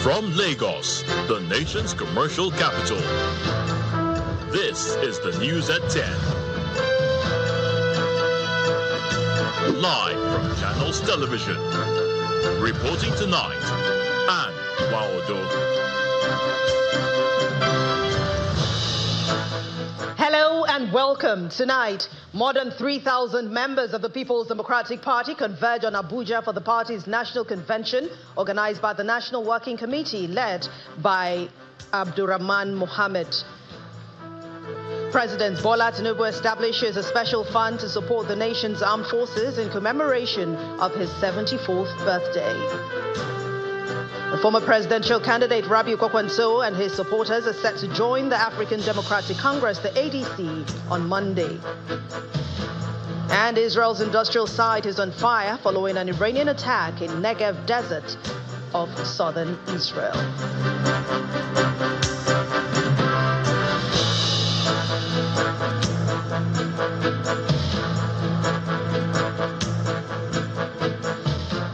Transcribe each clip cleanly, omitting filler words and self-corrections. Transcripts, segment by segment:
From Lagos, the nation's commercial capital, this is the news at 10. Live from Channels Television. Reporting tonight, Anne Waodo. Hello and welcome. Tonight, more than 3,000 members of the People's Democratic Party converge on Abuja for the party's national convention, organized by the National Working Committee, led by Abdurrahman Mohammed. President Bola Tinubu establishes a special fund to support the nation's armed forces in commemoration of his 74th birthday. The former presidential candidate Rabiu Kwakwanso and his supporters are set to join the African Democratic Congress, the NDDC, on Monday. And Israel's industrial site is on fire following an Iranian attack in Negev desert of southern Israel.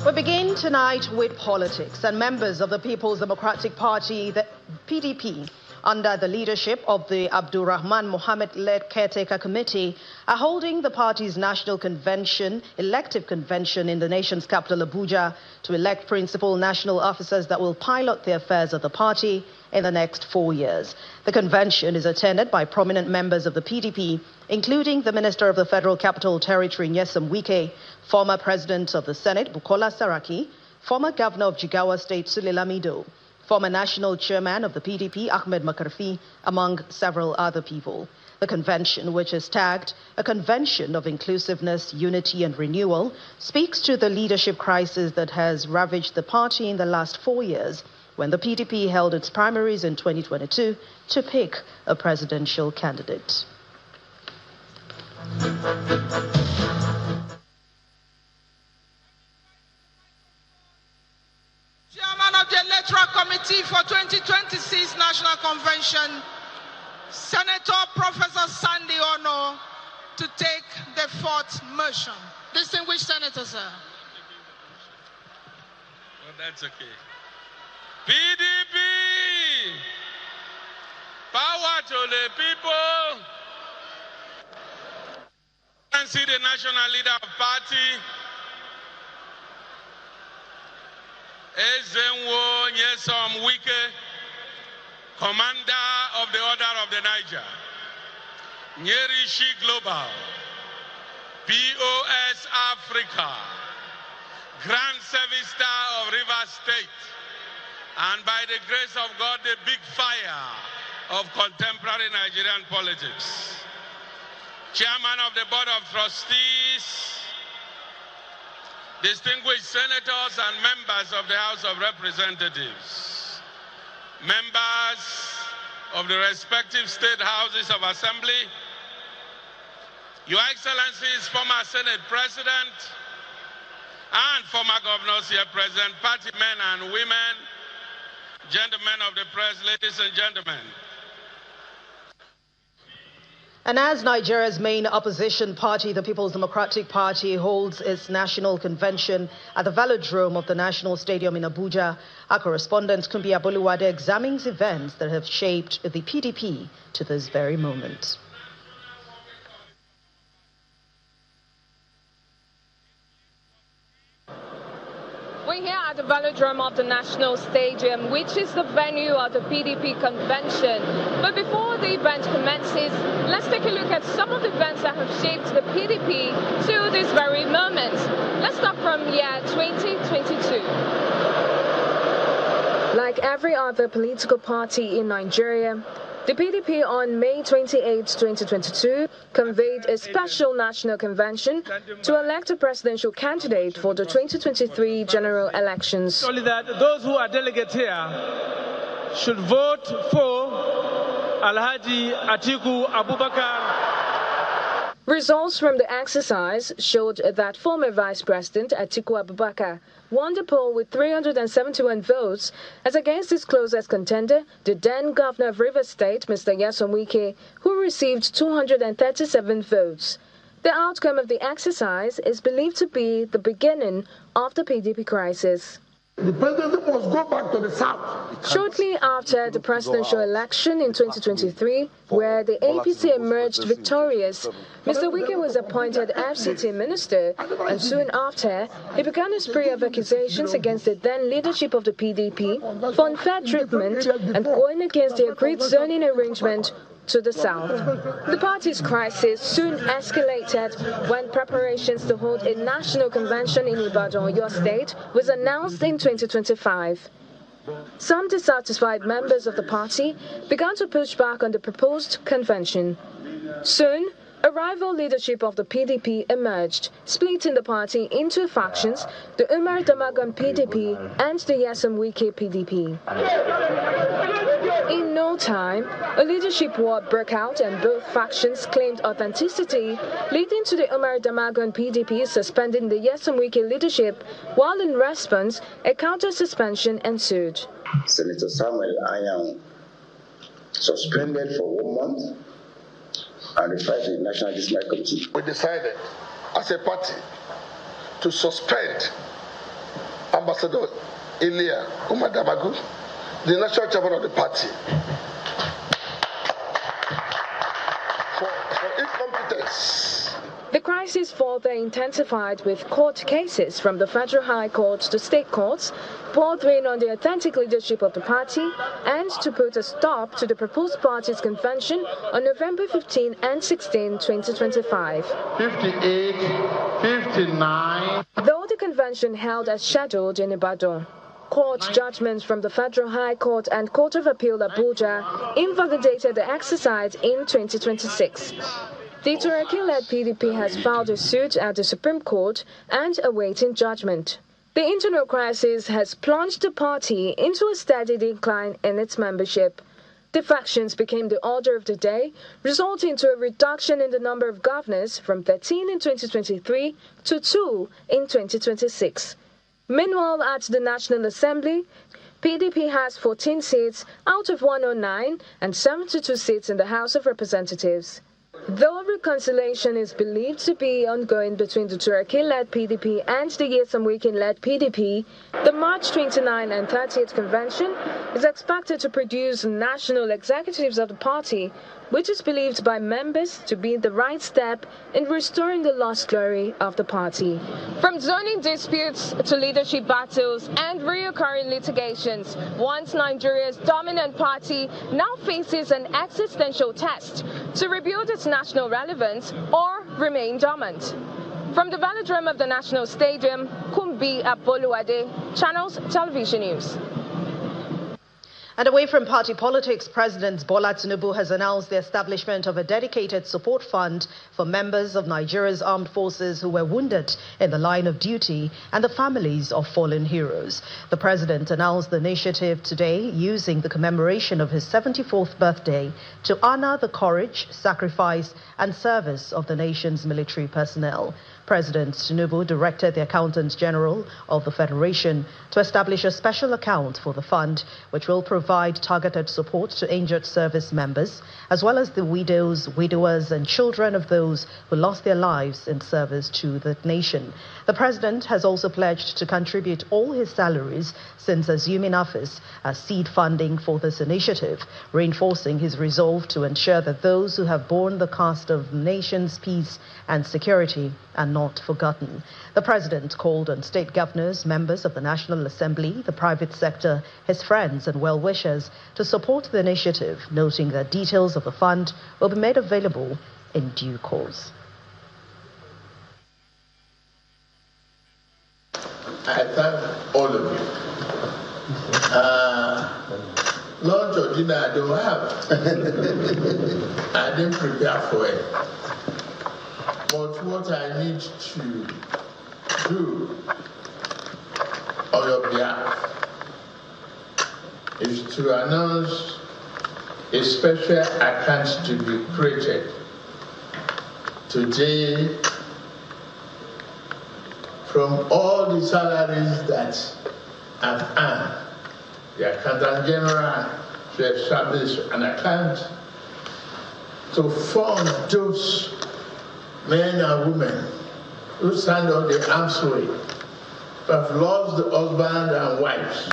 We begin tonight with politics, and members of the People's Democratic Party, the PDP, under the leadership of the Abdurrahman Mohammed-led Caretaker Committee, are holding the party's national convention, elective convention in the nation's capital, Abuja, to elect principal national officers that will pilot the affairs of the party in the next 4 years. The convention is attended by prominent members of the PDP, including the Minister of the Federal Capital Territory, Nyesom Wike, former President of the Senate, Bukola Saraki, former Governor of Jigawa State, Sule Lamido, former National Chairman of the PDP, Ahmed Makarfi, among several other people. The convention, which is tagged a convention of inclusiveness, unity and renewal, speaks to the leadership crisis that has ravaged the party in the last 4 years, when the PDP held its primaries in 2022 to pick a presidential candidate. Chairman of the Electoral Committee for 2026 National Convention, Senator Professor Sandy Ono, to take the fourth motion. Distinguished Senator, sir. Well, that's okay. PDP! Power to the people! And see the national leader of party, Ezenwo Nyesom Wike, Commander of the Order of the Niger, Nyerishi Global, POS Africa, Grand Service Star of Rivers State, and by the grace of God, the big fire of contemporary Nigerian politics. Chairman of the Board of Trustees, distinguished senators and members of the House of Representatives, members of the respective state houses of assembly, Your Excellencies, former Senate President and former governors here present, party men and women, gentlemen of the press, ladies and gentlemen. And as Nigeria's main opposition party, the People's Democratic Party, holds its national convention at the Velodrome of the National Stadium in Abuja, our correspondent Kumbi Aboluwade examines events that have shaped the PDP to this very moment. We're here at the Velodrome of the National Stadium, which is the venue of the PDP convention. But before the event commences, let's take a look at some of the events that have shaped the PDP to this very moment. Let's start from year 2022. Like every other political party in Nigeria, the PDP on May 28, 2022, convened a special national convention to elect a presidential candidate for the 2023 general elections. Only that those who are delegates here should vote for Alhaji Atiku Abubakar. Results from the exercise showed that former Vice President Atiku Abubakar won the poll with 371 votes, as against his closest contender, the then Governor of Rivers State, Mr. Nyesom Wike, who received 237 votes. The outcome of the exercise is believed to be the beginning of the PDP crisis. The presidency must go back to the south. Shortly after the presidential election in 2023, where the APC emerged victorious, Mr. Wike was appointed FCT minister, and soon after, he began a spree of accusations against the then leadership of the PDP for unfair treatment and going against the agreed zoning arrangement to the south. The party's crisis soon escalated when preparations to hold a national convention in Ibadan, Oyo State, was announced in 2025. Some dissatisfied members of the party began to push back on the proposed convention. Soon, a rival leadership of the PDP emerged, splitting the party into factions, the Umar Damagan PDP and the Yesam Wike PDP. In no time, a leadership war broke out and both factions claimed authenticity, leading to the Umar Damagan PDP suspending the Yesam Wike leadership, while in response, a counter-suspension ensued. Senator Samuel Anyang suspended for 1 month and referred to the National Disciplinary Committee. We decided as a party to suspend Ambassador Elia Umar Damagu, the national chairman of the party, for incompetence. The crisis further intensified with court cases from the Federal High Court to state courts, bordering on the authentic leadership of the party, and to put a stop to the proposed party's convention on November 15 and 16, 2025. 58, 59. Though the convention held as scheduled in Ibadan, court judgments from the Federal High Court and Court of Appeal Abuja invalidated the exercise in 2026. The Turaki-led PDP has filed a suit at the Supreme Court and awaiting judgment. The internal crisis has plunged the party into a steady decline in its membership. Defections became the order of the day, resulting in a reduction in the number of governors from 13 in 2023 to 2 in 2026. Meanwhile, at the National Assembly, PDP has 14 seats out of 109 and 72 seats in the House of Representatives. Though reconciliation is believed to be ongoing between the Turaki-led PDP and the Yesam Wike-led PDP, the March 29 and 30th convention is expected to produce national executives of the party, which is believed by members to be the right step in restoring the lost glory of the party. From zoning disputes to leadership battles and reoccurring litigations, once Nigeria's dominant party now faces an existential test to rebuild its national relevance or remain dormant. From the velodrome of the National Stadium, Kumbi Apoluade, Channels Television News. And away from party politics, President Bola Tinubu has announced the establishment of a dedicated support fund for members of Nigeria's armed forces who were wounded in the line of duty and the families of fallen heroes. The president announced the initiative today using the commemoration of his 74th birthday to honor the courage, sacrifice and service of the nation's military personnel. President Tinubu directed the Accountant General of the Federation to establish a special account for the fund, which will provide targeted support to injured service members, as well as the widows, widowers, and children of those who lost their lives in service to the nation. The president has also pledged to contribute all his salaries since assuming office as seed funding for this initiative, reinforcing his resolve to ensure that those who have borne the cost of the nation's peace and security are not forgotten. The president called on state governors, members of the National Assembly, the private sector, his friends and well-wishers to support the initiative, noting that details of the fund will be made available in due course. I thank all of you. Lunch or dinner I don't have. I didn't prepare for it. But what I need to do on your behalf is to announce a special account to be created today from all the salaries that I've earned. The Accountant General to establish an account to fund those men and women who stand on the arms race who have lost the husband and wives.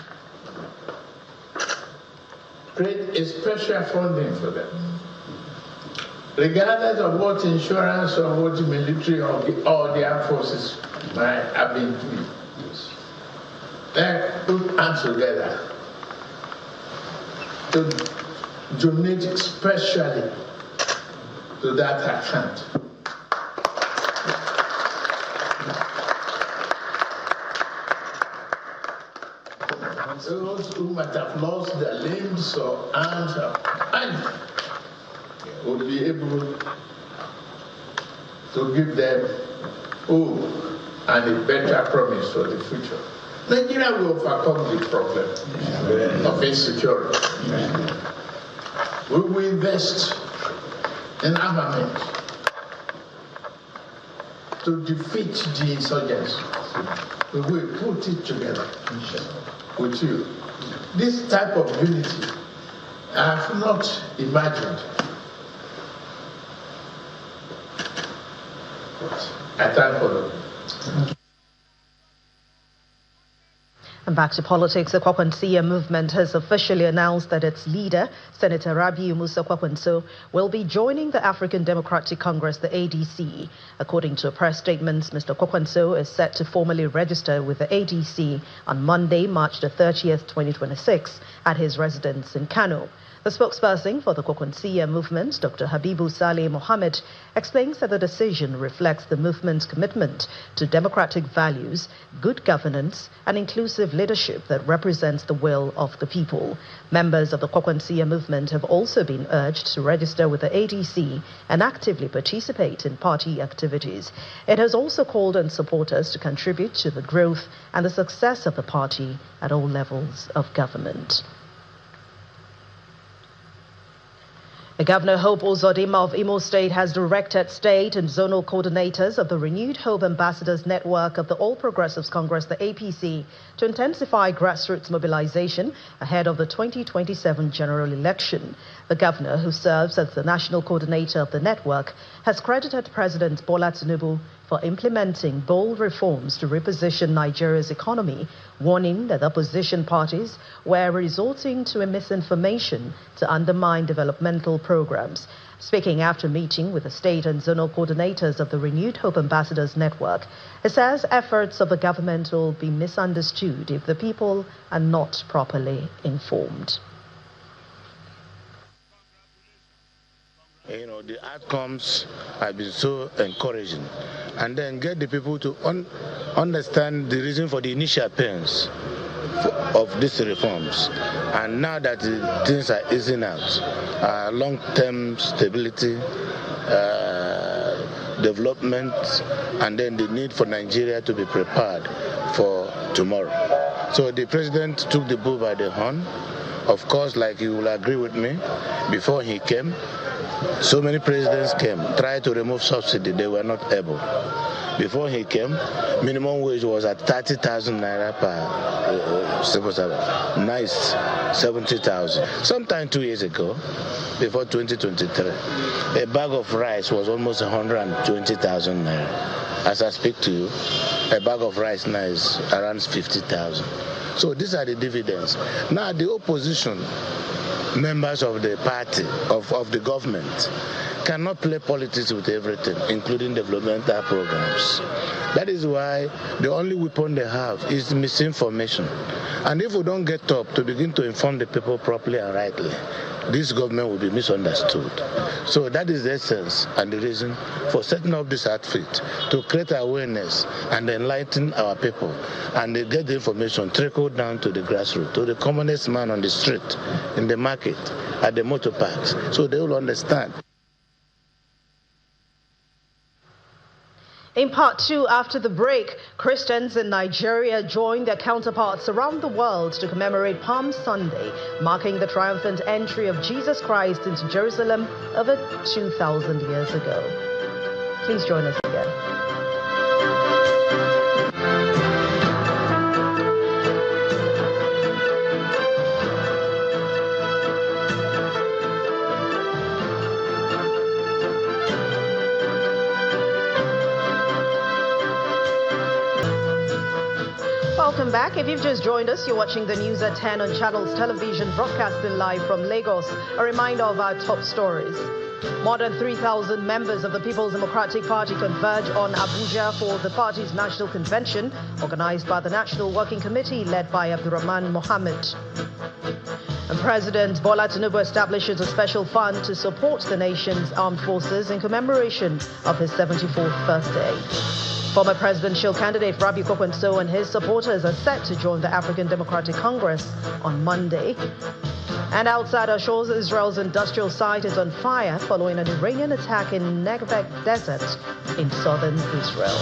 Create a special funding for them. Regardless of what insurance or what military or the armed forces might have been doing. Let's put hands together to donate specially to that account. Those who might have lost their limbs or arms or hands will be able to give them hope and a better promise for the future. Nigeria will overcome the problem of insecurity. We will invest in armament to defeat the insurgents. We will put it together with you. This type of unity I have not imagined. I thank all of you. And back to politics, the Kwakwansiya movement has officially announced that its leader, Senator Rabiu Musa Kwakwanso, will be joining the African Democratic Congress, the ADC. According to a press statement, Mr. Kwakwanso is set to formally register with the ADC on Monday, March the 30th, 2026, at his residence in Kano. The spokesperson for the Kwakwansiya movement, Dr. Habibu Saleh Mohammed, explains that the decision reflects the movement's commitment to democratic values, good governance, and inclusive leadership that represents the will of the people. Members of the Kwakwansiya movement have also been urged to register with the ADC and actively participate in party activities. It has also called on supporters to contribute to the growth and the success of the party at all levels of government. Governor Hope Uzodimma of Imo State has directed state and zonal coordinators of the Renewed Hope Ambassadors Network of the All Progressives Congress, the APC, to intensify grassroots mobilization ahead of the 2027 general election. The governor, who serves as the national coordinator of the network, has credited President Bola Tinubu for implementing bold reforms to reposition Nigeria's economy, warning that opposition parties were resorting to misinformation to undermine developmental programs. Speaking after meeting with the state and zonal coordinators of the Renewed Hope Ambassadors Network, he says efforts of the government will be misunderstood if the people are not properly informed. The outcomes have been so encouraging, and then get the people to understand the reason for the initial pains of these reforms. And now that things are easing out, long-term stability, development, and then the need for Nigeria to be prepared for tomorrow. So the president took the bull by the horn. Of course, like you will agree with me, before he came, so many presidents came, tried to remove subsidy, they were not able. Before he came, minimum wage was at 30,000 naira per civil servant. Now it's 70,000. Sometime 2 years ago, before 2023, a bag of rice was almost 120,000 naira. As I speak to you, a bag of rice now is around 50,000. So these are the dividends. Now the opposition members of the party, of the government, cannot play politics with everything, including developmental programs. That is why the only weapon they have is misinformation. And if we don't get up to begin to inform the people properly and rightly, this government will be misunderstood. So that is the essence and the reason for setting up this outfit, to create awareness and enlighten our people, and they get the information trickled down to the grassroots, to the commonest man on the street, in the market, at the motor parks, so they will understand. In part two, after the break, Christians in Nigeria joined their counterparts around the world to commemorate Palm Sunday, marking the triumphant entry of Jesus Christ into Jerusalem over 2,000 years ago. Please join us again. Welcome back. If you've just joined us, you're watching the news at 10 on Channels Television, broadcasting live from Lagos. A reminder of our top stories. More than 3,000 members of the People's Democratic Party converge on Abuja for the party's national convention, organized by the National Working Committee led by Abdurrahman Mohammed. And President Bola Tinubu establishes a special fund to support the nation's armed forces in commemoration of his 74th birthday. Former presidential candidate Rabi Kwekwenso and his supporters are set to join the African Democratic Congress on Monday. And outside our shores, Israel's industrial site is on fire following an Iranian attack in Negev Desert in southern Israel.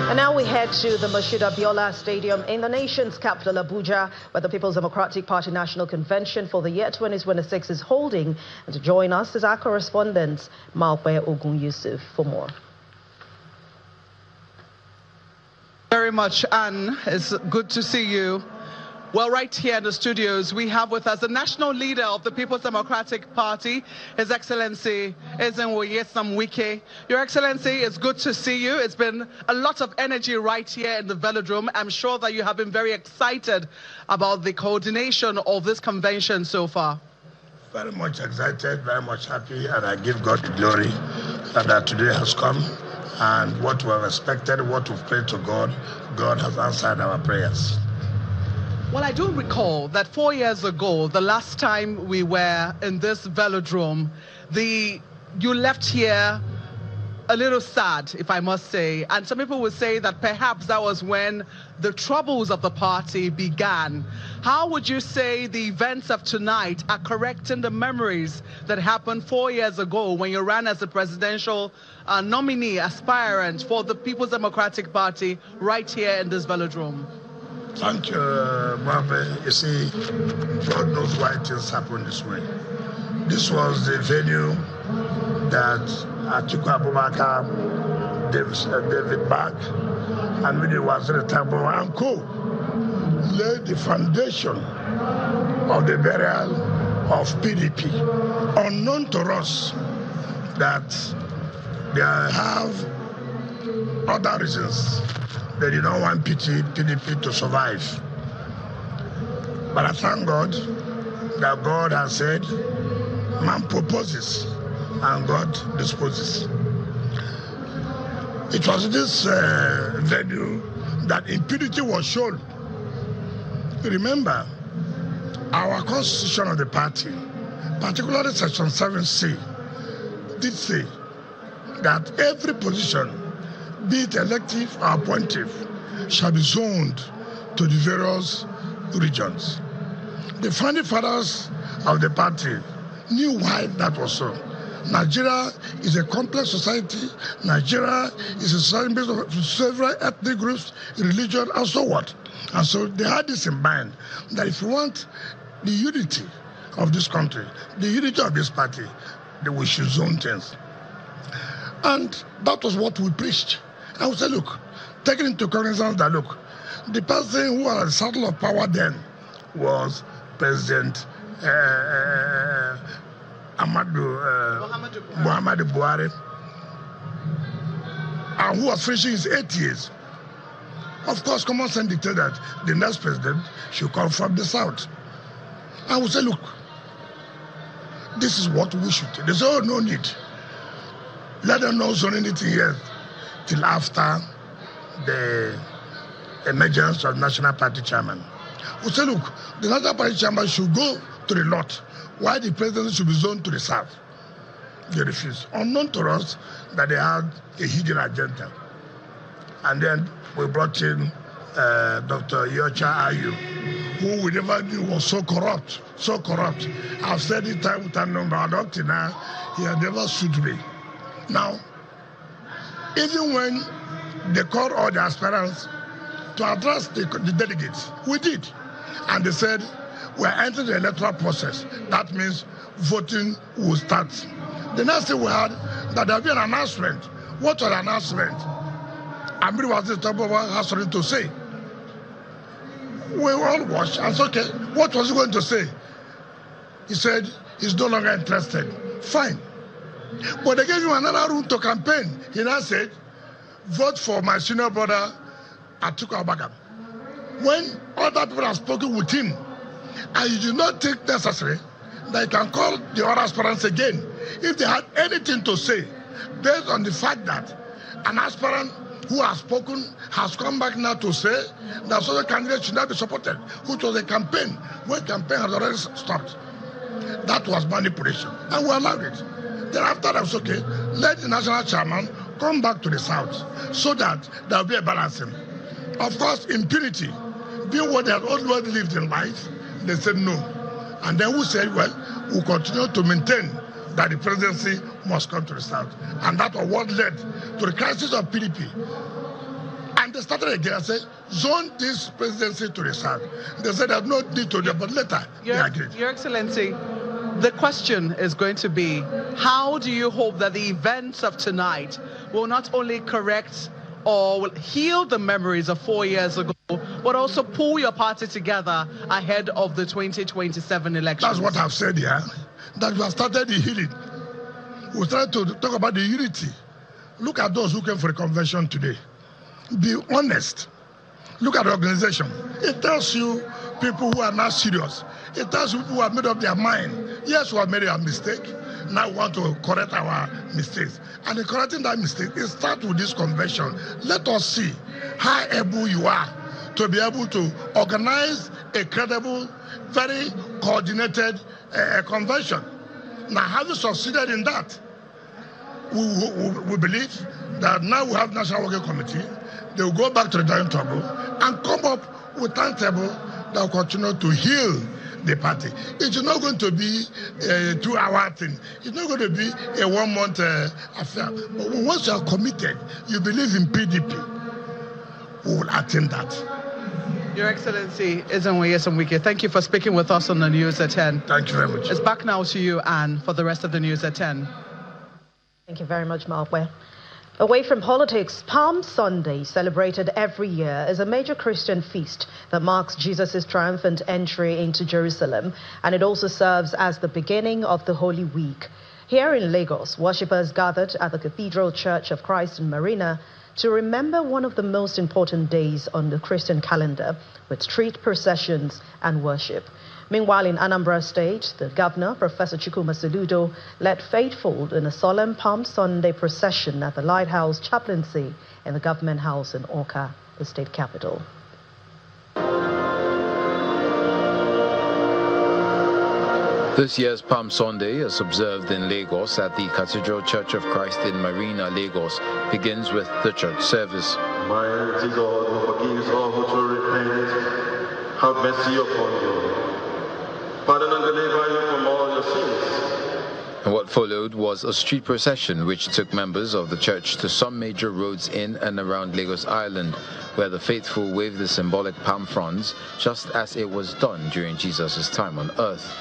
And now we head to the Moshood Abiola Stadium in the nation's capital, Abuja, where the People's Democratic Party National Convention for the year 2026 is holding. And to join us is our correspondent, Malpe Ogun Yusuf, for more. Very much, Anne. It's good to see you. Well, right here in the studios, we have with us the national leader of the People's Democratic Party, His Excellency Ezenwoye Samwike. Your Excellency, it's good to see you. It's been a lot of energy right here in the velodrome. I'm sure that you have been very excited about the coordination of this convention so far. Very much excited, very much happy, and I give God the glory that today has come. And what we have expected, what we've prayed to God, God has answered our prayers. Well, I do recall that 4 years ago, the last time we were in this velodrome, you left here a little sad, if I must say. And some people would say that perhaps that was when the troubles of the party began. How would you say the events of tonight are correcting the memories that happened 4 years ago when you ran as a presidential nominee, aspirant for the People's Democratic Party right here in this velodrome? Thank you, Mwabe. You see, God knows why things happen this way. This was the venue that Atiku Abubakar, David Bag, and Midi Waziri Tambo and Co. laid the foundation of the burial of PDP. Unknown to us that they have other reasons. They did not want PDP to survive. But I thank God that God has said, man proposes and God disposes. It was this venue that impunity was shown. Remember, our constitution of the party, particularly section 7C, did say that every position, be it elective or appointive, shall be zoned to the various regions. The founding fathers of the party knew why that was so. Nigeria is a complex society. Nigeria is a society based on several ethnic groups, religion, and so what. And so they had this in mind, that if you want the unity of this country, the unity of this party, then we should zone things. And that was what we preached. I would say, look, taking into cognizance that, look, the person who was at the saddle of power then was President Muhammadu Buhari, and who was finishing his 8 years. Of course, common sense dictated that the next president should come from the south. I would say, look, this is what we should do. There's no need. Let them not zone anything here till after the emergence of National Party chairman. We say, look, the National Party chairman should go to the north, while the president should be zoned to the south. They refused. Unknown to us that they had a hidden agenda. And then we brought in Dr. Yocha Ayu, who we never knew was so corrupt. I've said it time and number, and up to now, he had never sued me. Now, even when they called all the aspirants to address the delegates, we did. And they said, we're entering the electoral process. That means voting will start. The next thing we had, that there will be an announcement. What was the announcement? Amir Waziri Tambo has something to say. we all watched and said, okay, what was he going to say? He said he's no longer interested. Fine. But they gave him another room to campaign. He now said, vote for my senior brother, Atiku Abubakar. When other people have spoken with him, and you do not think necessary, they can call the other aspirants again. If they had anything to say, based on the fact that an aspirant who has spoken has come back now to say that such a candidate should not be supported, which was a campaign, when campaign has already stopped. That was manipulation, and we allowed it. Thereafter, that was okay. Let the national chairman come back to the south so that there will be a balancing. Of course, impunity, being what they had always lived in life, they said no. And then we said, well, we'll continue to maintain that the presidency must come to the south. And that was what led to the crisis of PDP. And they started again and said, zone this presidency to the south. They said there's no need to do it, but later they agreed. Your Excellency, the question is going to be, how do you hope that the events of tonight will not only correct or will heal the memories of 4 years ago, but also pull your party together ahead of the 2027 elections? That's what I've said here, that we have started the healing. We started to talk about the unity. Look at those who came for the convention today. Be honest. Look at the organization. It tells you people who are not serious. It tells you people who have made up their mind. Yes, we have made a mistake. Now we want to correct our mistakes. And in correcting that mistake, it starts with this convention. Let us see how able you are to be able to organize a credible, very coordinated convention. Now, having succeeded in that, we believe that now we have National Working Committee. They will go back to the drawing table and come up with a timetable that will continue to heal the party. It's not going to be a 2-hour thing. It's not going to be a 1-month affair. But once you are committed, you believe in PDP, we will attain that. Your Excellency, Ezenwoye Somwike, thank you for speaking with us on the News at 10. Thank you very much. It's back now to you, Anne, for the rest of the News at 10. Thank you very much, Malwe. Away from politics, Palm Sunday, celebrated every year, is a major Christian feast that marks Jesus' triumphant entry into Jerusalem, and it also serves as the beginning of the Holy Week. Here in Lagos, worshippers gathered at the Cathedral Church of Christ in Marina to remember one of the most important days on the Christian calendar, with street processions and worship. Meanwhile, in Anambra State, the governor, Professor Chukwuma Soludo, led faithful in a solemn Palm Sunday procession at the Lighthouse Chaplaincy in the Government House in Awka, the state capital. This year's Palm Sunday, as observed in Lagos at the Cathedral Church of Christ in Marina, Lagos, begins with the church service. Mighty God, who forgives all who truly repent, have mercy upon you. Pardon and deliver you from all your sins. And what followed was a street procession which took members of the church to some major roads in and around Lagos Island, where the faithful waved the symbolic palm fronds, just as it was done during Jesus' time on earth.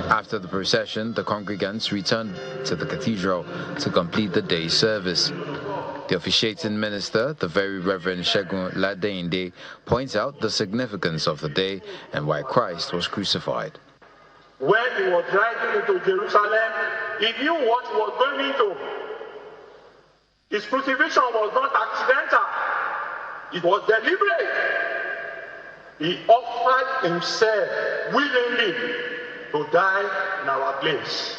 After the procession, the congregants returned to the cathedral to complete the day's service. The officiating minister, the Very Reverend Segun Ladeinde, points out the significance of the day and why Christ was crucified. When he was driving into Jerusalem, he knew what he was going into. His crucifixion was not accidental. It was deliberate. He offered himself willingly to die in our place.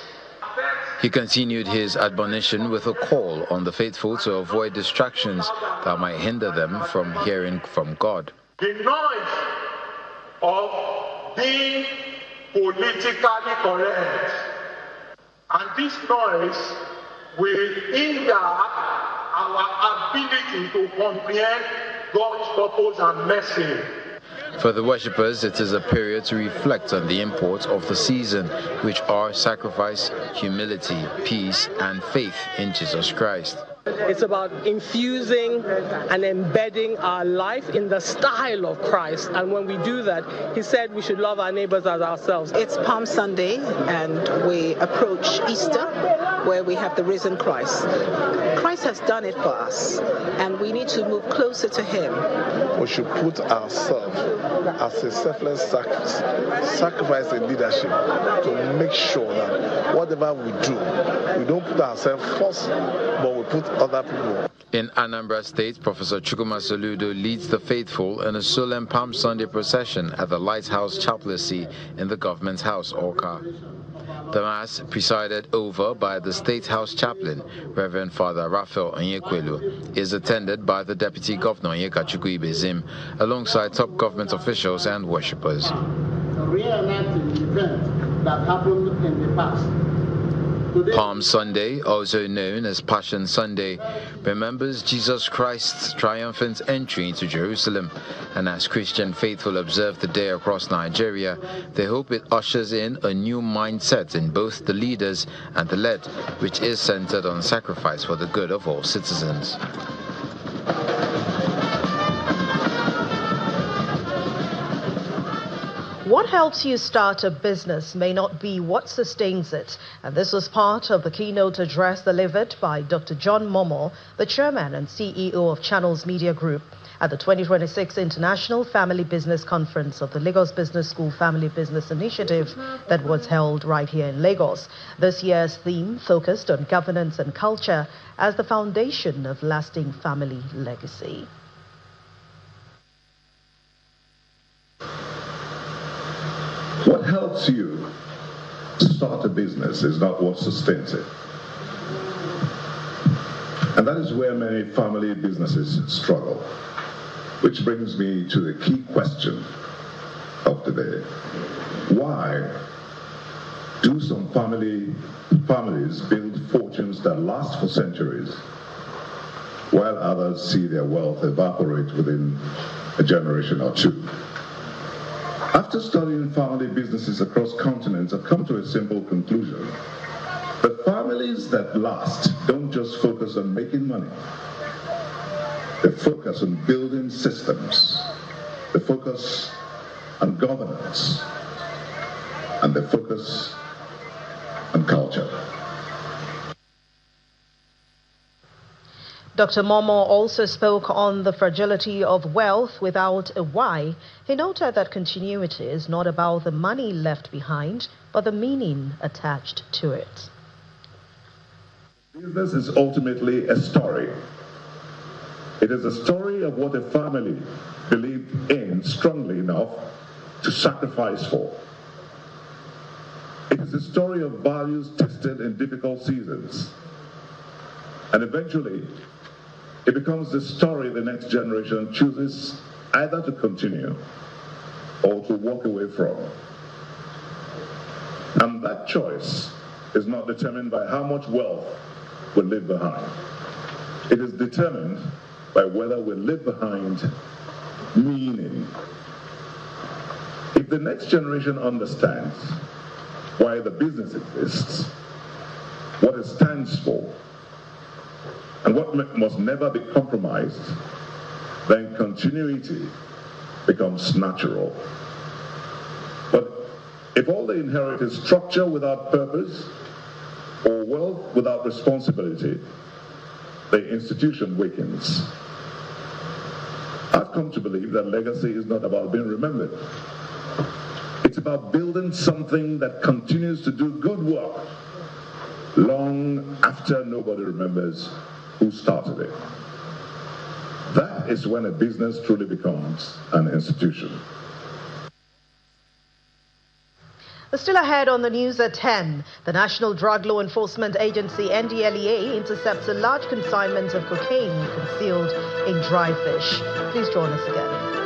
He continued his admonition with a call on the faithful to avoid distractions that might hinder them from hearing from God. The noise of being politically correct, and this noise will hinder our ability to comprehend God's purpose and mercy. For the worshippers, it is a period to reflect on the import of the season, which are sacrifice, humility, peace, and faith in Jesus Christ. It's about infusing and embedding our life in the style of Christ. And when we do that, he said we should love our neighbors as ourselves. It's Palm Sunday, and we approach Easter, where we have the risen Christ. Christ has done it for us, and we need to move closer to him. We should put ourselves as a selfless sacrifice in leadership to make sure that whatever we do, we don't put ourselves first, but we put other people. In Anambra State, Professor Chukwuma Soludo leads the faithful in a solemn Palm Sunday procession at the Lighthouse Chaplaincy in the Government House, Awka. The Mass, presided over by the State House Chaplain, Reverend Father Raphael Onyekwelu, is attended by the Deputy Governor Onyeka Chukwu Ibezim, alongside top government officials and worshippers. Reenacting the event that happened in the past. Palm Sunday, also known as Passion Sunday, remembers Jesus Christ's triumphant entry into Jerusalem, and as Christian faithful observe the day across Nigeria, they hope it ushers in a new mindset in both the leaders and the led, which is centered on sacrifice for the good of all citizens. What helps you start a business may not be what sustains it. And this was part of the keynote address delivered by Dr. John Momoh, the chairman and CEO of Channels Media Group, at the 2026 International Family Business Conference of the Lagos Business School Family Business Initiative that was held right here in Lagos. This year's theme focused on governance and culture as the foundation of lasting family legacy. What helps you start a business is not what sustains it. And that is where many family businesses struggle. Which brings me to the key question of the day. Why do some families build fortunes that last for centuries, while others see their wealth evaporate within a generation or two? After studying family businesses across continents, I've come to a simple conclusion. The families that last don't just focus on making money. They focus on building systems. They focus on governance. And they focus on culture. Dr. Momoh also spoke on the fragility of wealth without a why. He noted that continuity is not about the money left behind, but the meaning attached to it. Business is ultimately a story. It is a story of what a family believed in strongly enough to sacrifice for. It is a story of values tested in difficult seasons. And eventually, it becomes the story the next generation chooses either to continue or to walk away from. And that choice is not determined by how much wealth we leave behind. It is determined by whether we leave behind meaning. If the next generation understands why the business exists, what it stands for, and what must never be compromised, then continuity becomes natural. But if all they inherit is structure without purpose, or wealth without responsibility, the institution weakens. I've come to believe that legacy is not about being remembered. It's about building something that continues to do good work long after nobody remembers who started it. That is when a business truly becomes an institution. Still ahead on the news at 10, the National Drug Law Enforcement Agency, NDLEA, intercepts a large consignment of cocaine concealed in dry fish. Please join us again.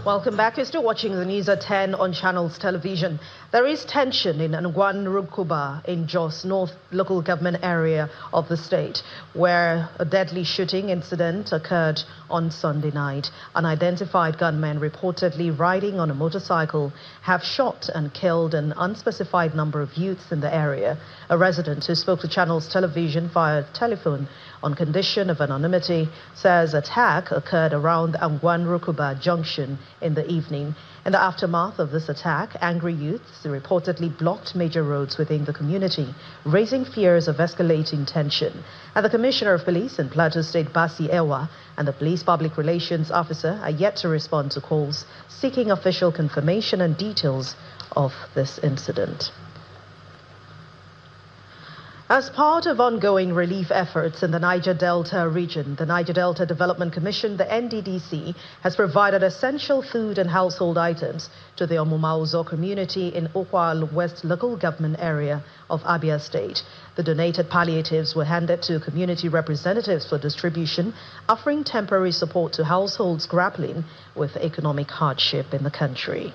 Welcome back. You're still watching the news at 10 on Channels Television. There is tension in Ngwan-Rukuba in Jos North local government area of the state, where a deadly shooting incident occurred on Sunday night. Unidentified gunmen reportedly riding on a motorcycle have shot and killed an unspecified number of youths in the area. A resident who spoke to Channels Television via telephone on condition of anonymity says attack occurred around Ngwan-Rukuba junction in the evening. In the aftermath of this attack, angry youths reportedly blocked major roads within the community, raising fears of escalating tension. And the Commissioner of Police in Plateau State, Basi Ewa, and the Police Public Relations Officer are yet to respond to calls seeking official confirmation and details of this incident. As part of ongoing relief efforts in the Niger Delta region, the Niger Delta Development Commission, the NDDC, has provided essential food and household items to the Omumauzo community in Okwal West local government area of Abia State. The donated palliatives were handed to community representatives for distribution, offering temporary support to households grappling with economic hardship in the country.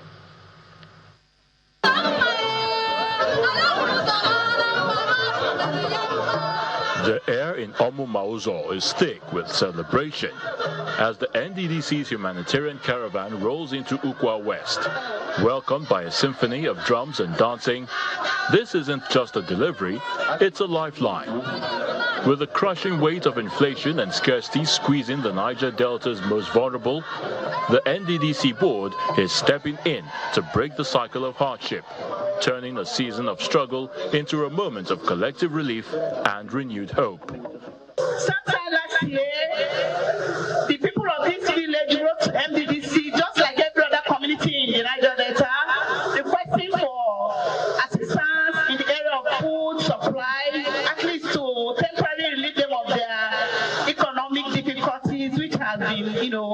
The air in Omumauzo is thick with celebration as the NDDC's humanitarian caravan rolls into Ukwa West. Welcomed by a symphony of drums and dancing, this isn't just a delivery, it's a lifeline. With the crushing weight of inflation and scarcity squeezing the Niger Delta's most vulnerable, the NDDC board is stepping in to break the cycle of hardship, turning a season of struggle into a moment of collective relief and renewed hope. Sometime last year, the people of this village wrote to NDDC, just like every other community in the Niger Delta, requesting for assistance in the area of food supply, at least to temporarily relieve them of their economic difficulties, which has been,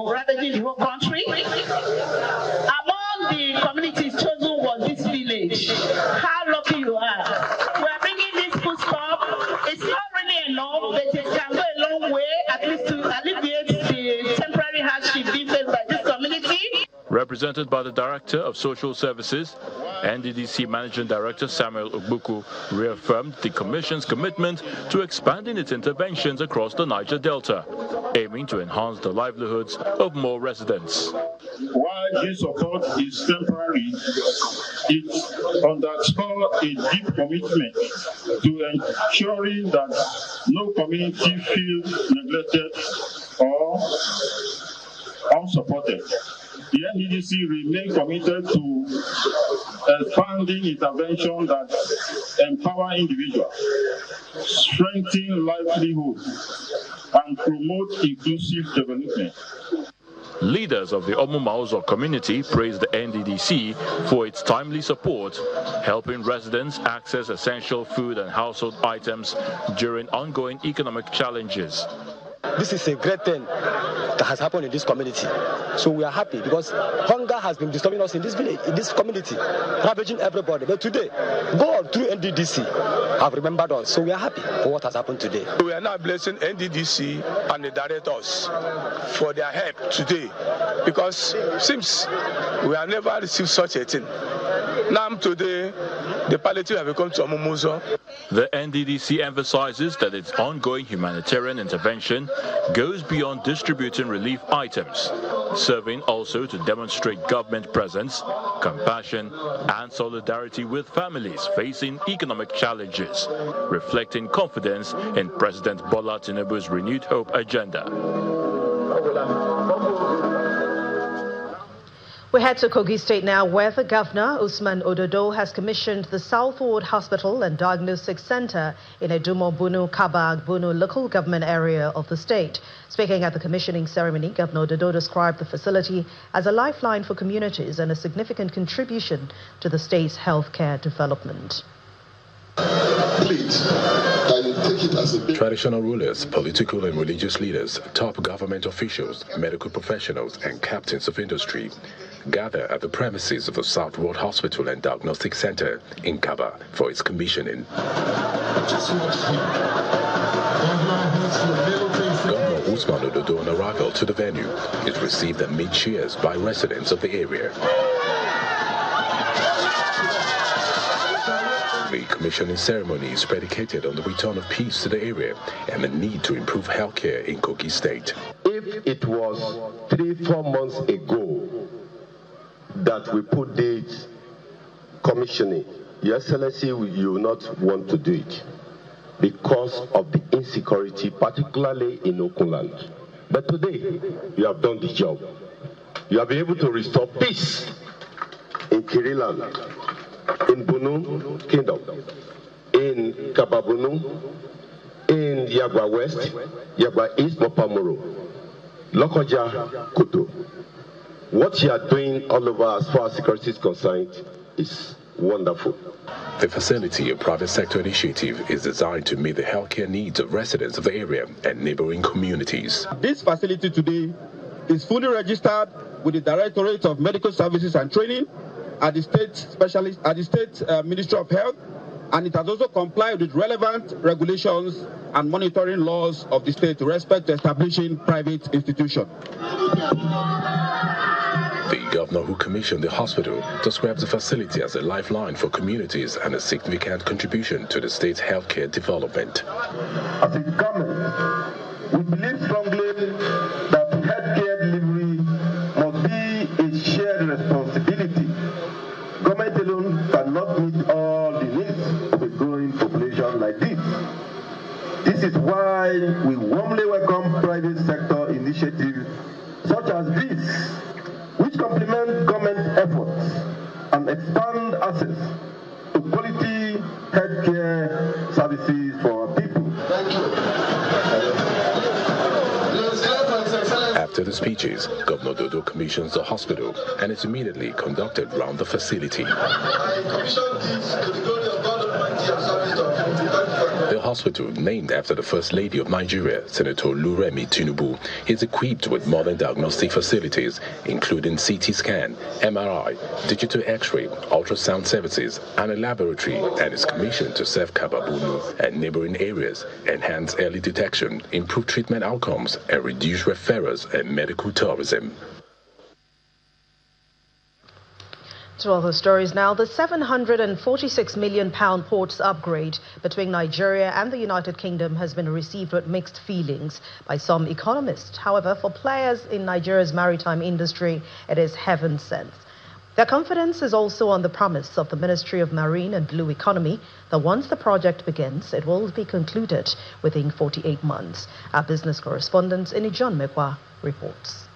ravaging the whole country. Among the communities chosen was this village. How lucky you are. We are bringing this food stuff. It's not really enough, but it can go a long way, at least to alleviate the temporary hardship being faced by this community. Represented by the Director of Social Services, NDDC Managing Director Samuel Ogbuku reaffirmed the Commission's commitment to expanding its interventions across the Niger Delta, aiming to enhance the livelihoods of more residents. While this support is temporary, it underscores a deep commitment to ensuring that no community feels neglected or unsupported. The NDDC remains committed to expanding intervention that empower individuals, strengthen livelihood, and promote inclusive development. Leaders of the Omumauzo community praised the NDDC for its timely support, helping residents access essential food and household items during ongoing economic challenges. This is a great thing that has happened in this community. So we are happy because hunger has been disturbing us in this village, in this community, ravaging everybody. But today, God through NDDC have remembered us. So we are happy for what has happened today. We are now blessing NDDC and the directors for their help today because since we have never received such a thing. Now today, the palliative have come to Omumauzo. The NDDC emphasizes that its ongoing humanitarian intervention goes beyond distributing relief items, serving also to demonstrate government presence, compassion, and solidarity with families facing economic challenges, reflecting confidence in President Bola Tinubu's renewed hope agenda. We head to Kogi State now, where the governor, Usman Ododo, has commissioned the Southward Hospital and Diagnostic Center in Edumo-Bunu, Kabag-Bunu local government area of the state. Speaking at the commissioning ceremony, Governor Ododo described the facility as a lifeline for communities and a significant contribution to the state's healthcare development. Please, can you take it as a big... Traditional rulers, political and religious leaders, top government officials, medical professionals, and captains of industry gather at the premises of the Southward Hospital and Diagnostic Center in Kaba for its commissioning. Governor Usman Ododo, on arrival to the venue, is received amid cheers by residents of the area. The commissioning ceremony is predicated on the return of peace to the area and the need to improve healthcare in Kogi State. If it was 3-4 months ago that we put this commissioning, Your Excellency, you will not want to do it because of the insecurity, particularly in Okuland. But today, you have done the job. You have been able to restore peace in Kiriland, in Bunu Kingdom, in Kababunu, in Yagwa West, Yagwa East, Mopamuro, Lokoja, Kutu. What you are doing all over as far as security is concerned is wonderful. The facility, a private sector initiative, is designed to meet the healthcare needs of residents of the area and neighboring communities. This facility today is fully registered with the Directorate of Medical Services and Training at the State Ministry of Health, and it has also complied with relevant regulations and monitoring laws of the state to respect establishing private institutions. The governor who commissioned the hospital describes the facility as a lifeline for communities and a significant contribution to the state's healthcare development. As a government, we believe strongly that healthcare delivery must be a shared responsibility. Government alone cannot meet all the needs of a growing population like this. This is why we warmly welcome private sector initiatives such as this, which complement government efforts and expand access to quality healthcare services for our people. Thank you. After the speeches, Governor Dodo commissions the hospital and is immediately conducted round the facility. The hospital, named after the First Lady of Nigeria, Senator Oluremi Tinubu, is equipped with modern diagnostic facilities, including CT scan, MRI, digital X-ray, ultrasound services, and a laboratory, and is commissioned to serve Kababunu and neighboring areas, enhance early detection, improve treatment outcomes, and reduce referrals and medical tourism. To other stories now, the £746 million ports upgrade between Nigeria and the United Kingdom has been received with mixed feelings by some economists. However, for players in Nigeria's maritime industry, it is heaven sent. Their confidence is also on the promise of the Ministry of Marine and Blue Economy that once the project begins, it will be concluded within 48 months. Our business correspondent, Inijon Mekwa, reports.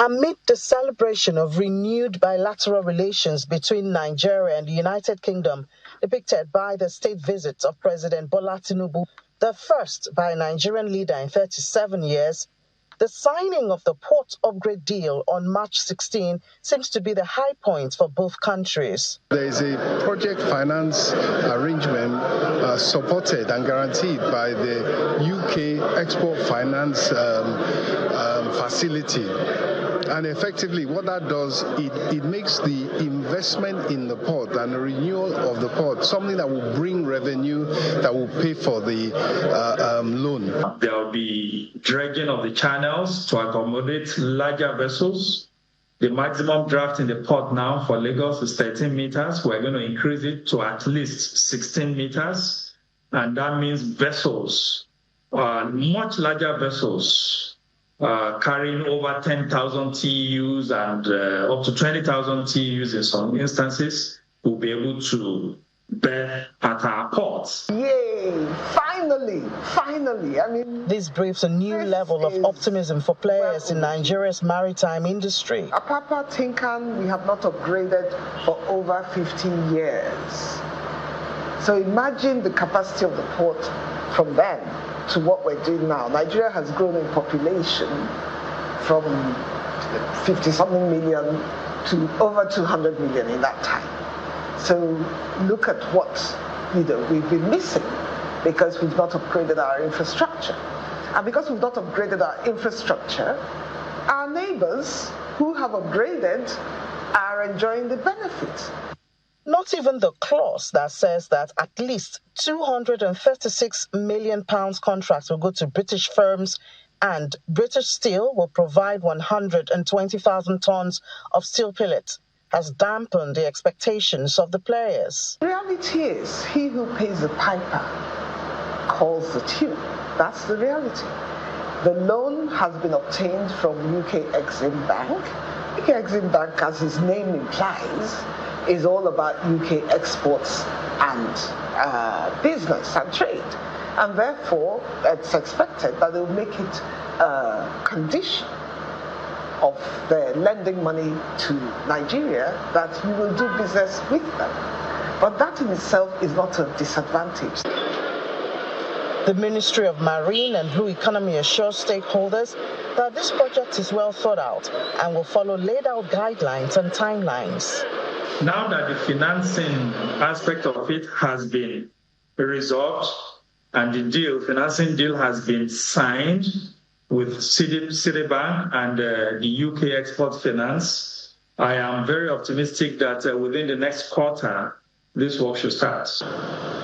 Amid the celebration of renewed bilateral relations between Nigeria and the United Kingdom, depicted by the state visit of President Bola Tinubu, the first by a Nigerian leader in 37 years, the signing of the port upgrade deal on March 16 seems to be the high point for both countries. There is a project finance arrangement supported and guaranteed by the UK Export Finance facility. And effectively, what that does, it makes the investment in the port and the renewal of the port something that will bring revenue that will pay for the loan. There will be dredging of the channels to accommodate larger vessels. The maximum draft in the port now for Lagos is 13 meters. We're going to increase it to at least 16 meters. And that means vessels, much larger vessels, carrying over 10,000 TEUs and up to 20,000 TEUs in some instances, will be able to berth at our ports. Yay! Finally! I mean, this breathes a new level of optimism for players in Nigeria's maritime industry. Apapa Tinkan, we have not upgraded for over 15 years. So imagine the capacity of the port from then to what we're doing now. Nigeria has grown in population from 50-something million to over 200 million in that time. So look at what we've been missing because we've not upgraded our infrastructure. And because we've not upgraded our infrastructure, our neighbors who have upgraded are enjoying the benefits. Not even the clause that says that at least £236 million contracts will go to British firms and British Steel will provide 120,000 tons of steel pellets has dampened the expectations of the players. The reality is, he who pays the piper calls the tune. That's the reality. The loan has been obtained from UK Exim Bank. UK Exim Bank, as his name implies, is all about UK exports and business and trade. And therefore, it's expected that they will make it a condition of their lending money to Nigeria that you will do business with them. But that in itself is not a disadvantage. The Ministry of Marine and Blue Economy assures stakeholders that this project is well thought out and will follow laid out guidelines and timelines. Now that the financing aspect of it has been resolved and the financing deal has been signed with Citibank and the UK Export Finance, I am very optimistic that within the next quarter, this work should start.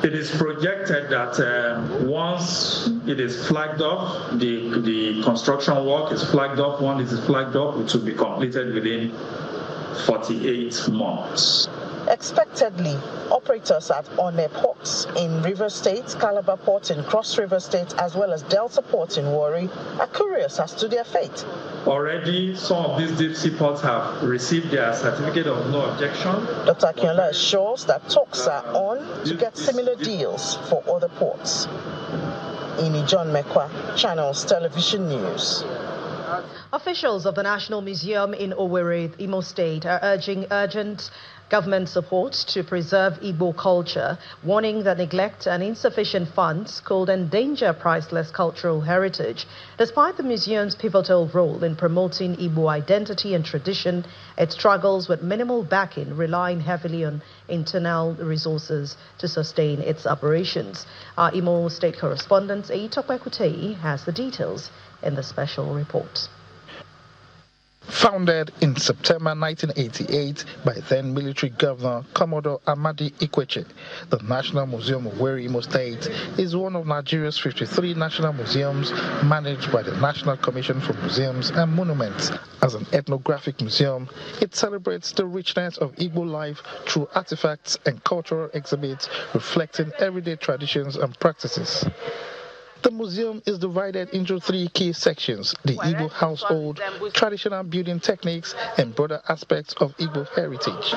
It is projected that once it is flagged off, the construction work is flagged off. Once it is flagged off, it will be completed within 48 months. Expectedly, operators at One ports in River State, Calabar Port in Cross River State, as well as Delta Port in Warri, are curious as to their fate. Already, some of these deep sea ports have received their certificate of no objection. Dr. Akinola assures that talks are on to get similar deals for other ports. Ini John Mekwa, Channels Television News. Officials of the National Museum in Owerri, Imo State, are urging urgent government support to preserve Igbo culture, warning that neglect and insufficient funds could endanger priceless cultural heritage. Despite the museum's pivotal role in promoting Igbo identity and tradition, it struggles with minimal backing, relying heavily on internal resources to sustain its operations. Our Imo State correspondent, Eitokwe Kutei, has the details in the special report. Founded in September 1988 by then military governor Commodore Amadi Ikweche, the National Museum of Owerri, Imo State is one of Nigeria's 53 national museums managed by the National Commission for Museums and Monuments. As an ethnographic museum, it celebrates the richness of Igbo life through artifacts and cultural exhibits reflecting everyday traditions and practices. The museum is divided into 3 key sections: the Igbo household, traditional building techniques, and broader aspects of Igbo heritage.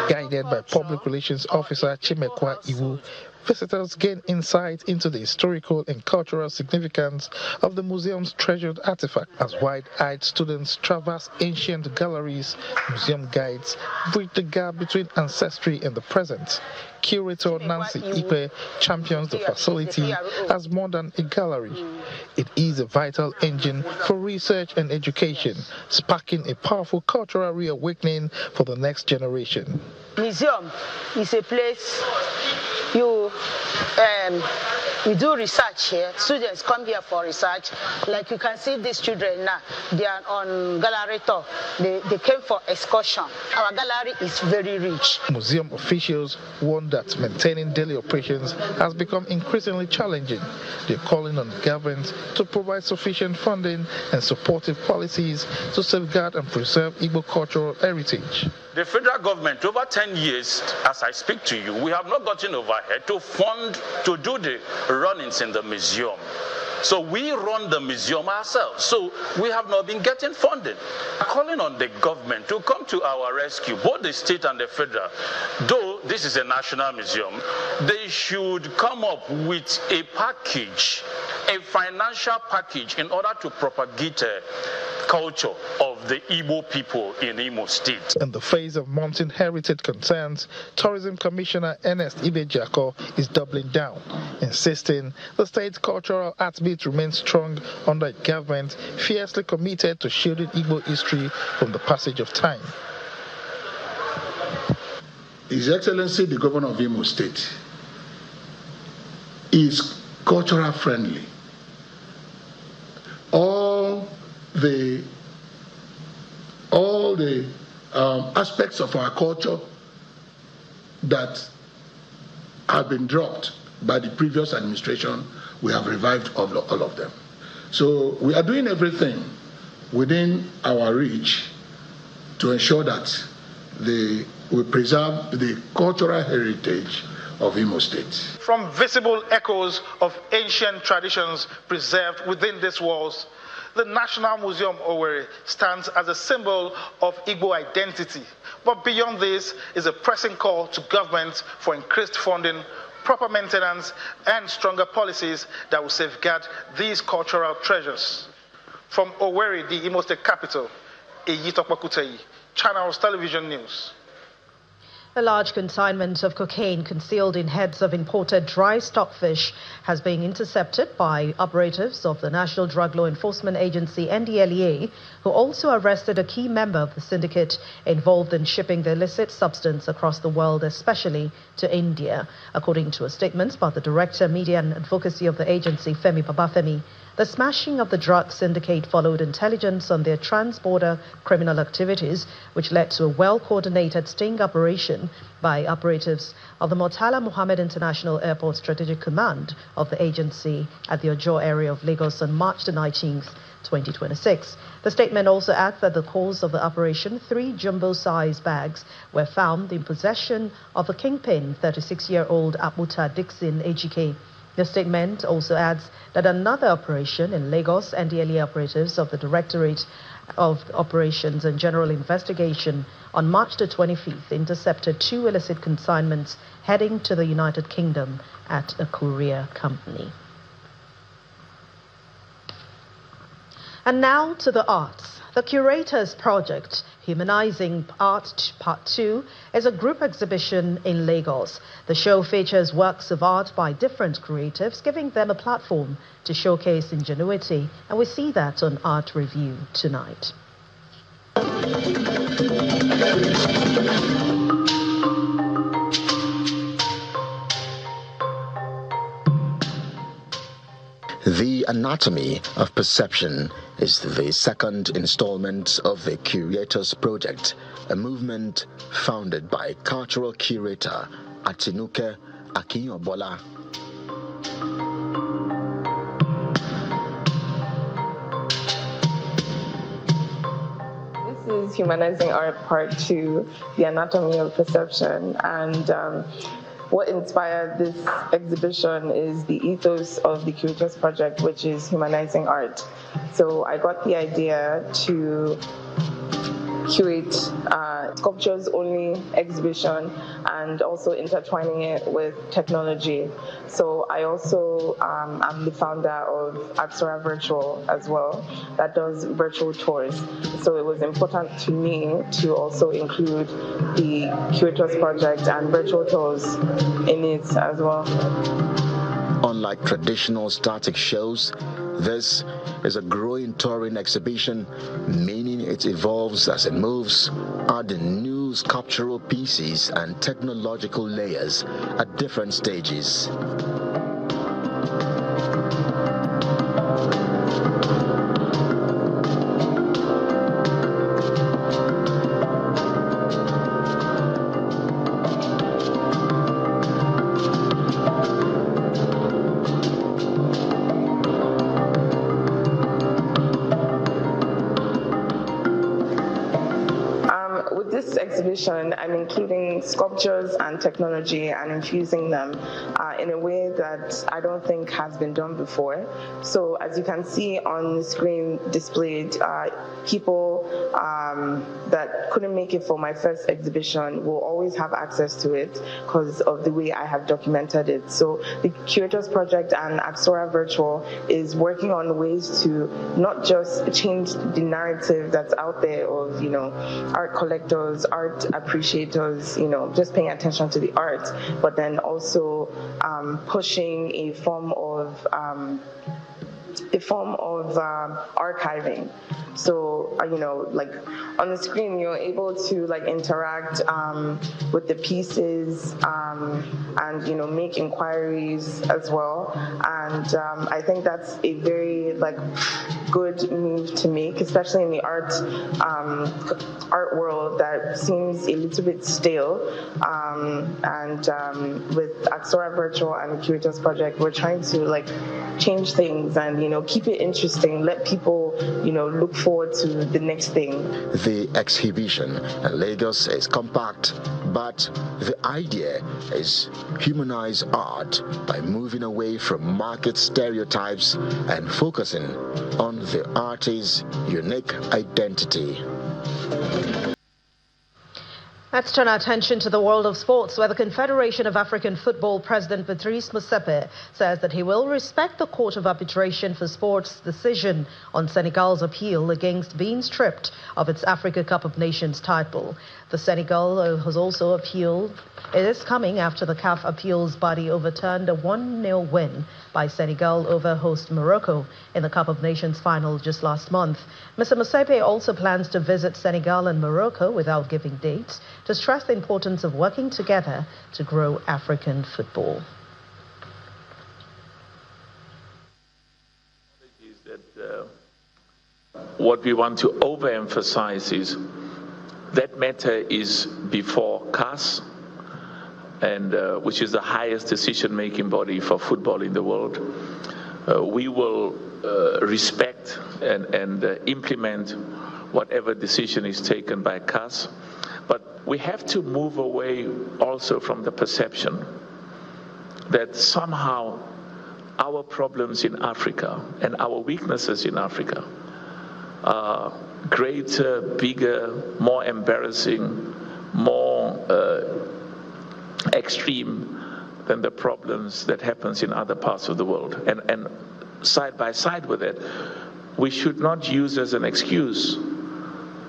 Guided by Public Relations Officer Chimekwa Iwu, visitors gain insight into the historical and cultural significance of the museum's treasured artifact. As wide-eyed students traverse ancient galleries, museum guides bridge the gap between ancestry and the present. Curator Nancy Ipe champions the facility as more than a gallery. It is a vital engine for research and education, sparking a powerful cultural reawakening for the next generation. Museum is a place we do research here. Students come here for research. Like you can see these children now, they are on gallery tour. They came for excursion. Our gallery is very rich. Museum officials warn that maintaining daily operations has become increasingly challenging. They're calling on the government to provide sufficient funding and supportive policies to safeguard and preserve Igbo cultural heritage. The federal government, over 10 years, as I speak to you, we have not gotten overhead to fund, to do the runnings in the museum. So we run the museum ourselves. So we have not been getting funding. Calling on the government to come to our rescue, both the state and the federal. Though this is a national museum, they should come up with a package, a financial package in order to propagate culture of the Igbo people in Imo State. In the face of mounting heritage concerns, Tourism Commissioner Ernest Ibejako is doubling down, insisting the state's cultural heartbeat remains strong under a government fiercely committed to shielding Igbo history from the passage of time. His Excellency, the Governor of Imo State, is cultural friendly. All the aspects of our culture that have been dropped by the previous administration. We have revived all of them. So we are doing everything within our reach to ensure that we preserve the cultural heritage of Imo State. From visible echoes of ancient traditions preserved within these walls, the National Museum Owerri stands as a symbol of Igbo identity. But beyond this is a pressing call to government for increased funding, proper maintenance, and stronger policies that will safeguard these cultural treasures. From Owerri, the Imo State capital, Eyitokpa Kuteyi, Channels Television News. A large consignment of cocaine concealed in heads of imported dry stockfish has been intercepted by operatives of the National Drug Law Enforcement Agency, NDLEA, who also arrested a key member of the syndicate involved in shipping the illicit substance across the world, especially to India. According to a statement by the Director, Media and Advocacy of the agency, Femi Babafemi, the smashing of the drug syndicate followed intelligence on their trans-border criminal activities, which led to a well-coordinated sting operation by operatives of the Murtala Mohammed International Airport Strategic Command of the agency at the Ojo area of Lagos on March the 19th, 2026. The statement also adds that the course of the operation, 3 jumbo-sized bags were found in possession of a kingpin, 36-year-old Abuta Dixon AGK. The statement also adds that another operation in Lagos, NDLEA operatives of the Directorate of Operations and General Investigation on March the 25th intercepted 2 illicit consignments heading to the United Kingdom at a courier company. And now to the arts. The Curators Project, Humanizing Art Part 2, is a group exhibition in Lagos. The show features works of art by different creatives, giving them a platform to showcase ingenuity, and we see that on Art Review tonight. The Anatomy of Perception is the second installment of the Curators Project, a movement founded by cultural curator Atinuke Akinyobola. This is Humanizing Art Part 2, The Anatomy of Perception, and what inspired this exhibition is the ethos of the Curators Project, which is humanizing art. So I got the idea to curate sculptures only exhibition and also intertwining it with technology. So I also am the founder of Apsara Virtual as well, that does virtual tours. So it was important to me to also include the Curators Project and virtual tours in it as well. Unlike traditional static shows, this is a growing touring exhibition, meaning it evolves as it moves, adding new sculptural pieces and technological layers at different stages. I'm including sculptures and technology and infusing them in a way that I don't think has been done before. So as you can see on the screen displayed, people that couldn't make it for my first exhibition will always have access to it because of the way I have documented it. So the Curators Project and Apsara Virtual is working on ways to not just change the narrative that's out there of, art collectors, art appreciators, just paying attention to the art, but then also pushing a form of archiving. So, like on the screen, you're able to interact with the pieces and, make inquiries as well. And I think that's a very good move to make, especially in the art world that seems a little bit stale. With Axora Virtual and the Curators Project, we're trying to change things and keep it interesting, let people look forward to the next thing. The exhibition in Lagos is compact, but the idea is humanize art by moving away from market stereotypes and focusing on the artist's unique identity. Let's turn our attention to the world of sports, where the Confederation of African Football President Patrice Motsepe says that he will respect the Court of Arbitration for Sport's decision on Senegal's appeal against being stripped of its Africa Cup of Nations title. The Senegal has also appealed. It is coming after the CAF appeals body overturned a 1-0 win by Senegal over host Morocco in the Cup of Nations final just last month. Mr. Motsepe also plans to visit Senegal and Morocco without giving dates to stress the importance of working together to grow African football. What we want to overemphasize is that matter is before CAS, and which is the highest decision-making body for football in the world. We will respect and implement whatever decision is taken by CAS, but we have to move away also from the perception that somehow our problems in Africa and our weaknesses in Africa are greater, bigger, more embarrassing, more extreme than the problems that happens in other parts of the world. And side by side with it, we should not use as an excuse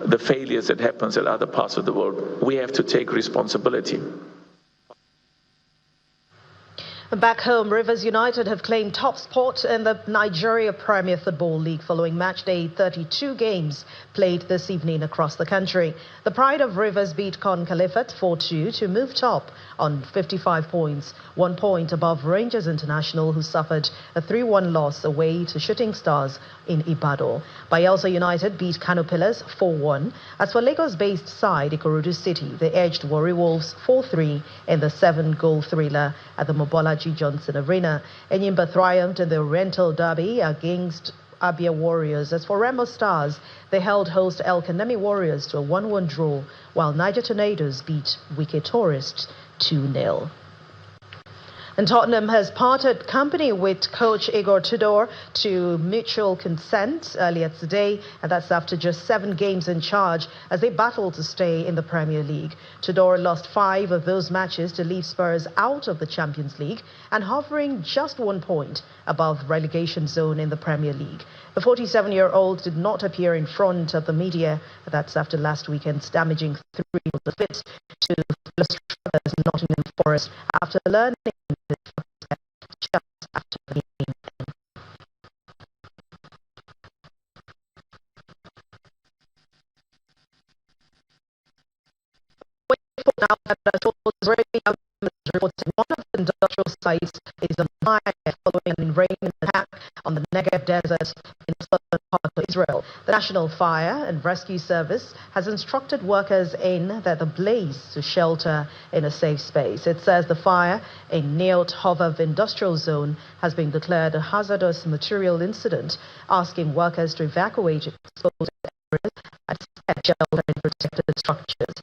the failures that happens in other parts of the world. We have to take responsibility. Back home, Rivers United have claimed top spot in the Nigeria Premier Football League following match day 32 games played this evening across the country. The Pride of Rivers beat Con Califat 4-2 to move top on 55 points, 1 point above Rangers International, who suffered a 3-1 loss away to Shooting Stars in Ibadan. Bayelsa United beat Kano Pillars 4-1. As for Lagos-based side Ikorodu City, they edged Warri Wolves 4-3 in the 7-goal thriller at the Mobolaji Johnson Arena. Enyimba triumphed in the Oriental Derby against Abia Warriors. As for Remo Stars, they held host El Kanemi Warriors to a 1-1 draw, while Niger Tornadoes beat Wike Tourists 2-0. And Tottenham has parted company with coach Igor Tudor to mutual consent earlier today, and that's after just 7 games in charge as they battle to stay in the Premier League. Tudor lost 5 of those matches to leave Spurs out of the Champions League and hovering just 1 point above relegation zone in the Premier League. The 47-year-old did not appear in front of the media. That's after last weekend's damaging 3-0 defeat to Nottingham Forest after learning just after the game. Now that one of the industrial sites is on fire following an Iranian attack on the Negev desert in the southern part of Israel. The National Fire and Rescue Service has instructed workers in the blaze to shelter in a safe space. It says the fire in Neot Hovav industrial zone has been declared a hazardous material incident, asking workers to evacuate exposed areas and set shelter in protected structures.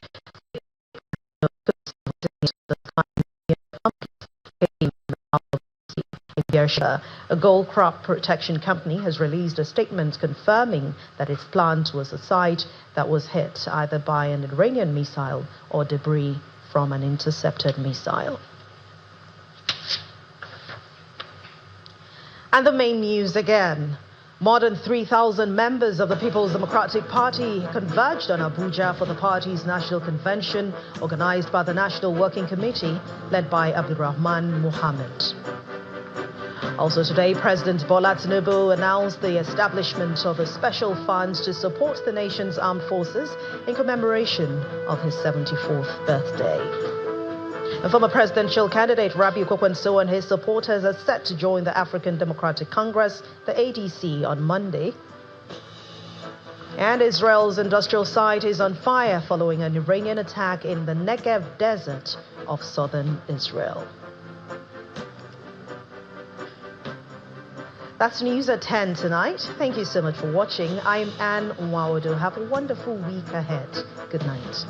A gold crop protection company has released a statement confirming that its plant was a site that was hit either by an Iranian missile or debris from an intercepted missile. And the main news again. More than 3,000 members of the People's Democratic Party converged on Abuja for the party's national convention organized by the National Working Committee led by Abdurrahman Mohammed. Also today, President Bola Tinubu announced the establishment of a special fund to support the nation's armed forces in commemoration of his 74th birthday. And former presidential candidate Rabiu Kwakwanso and his supporters are set to join the African Democratic Congress, the ADC, on Monday And Israel's industrial site is on fire following an Iranian attack in the Negev desert of southern Israel. That's news at 10 tonight. Thank you so much for watching. I'm Anne Nwawodo. Have a wonderful week ahead. Good night.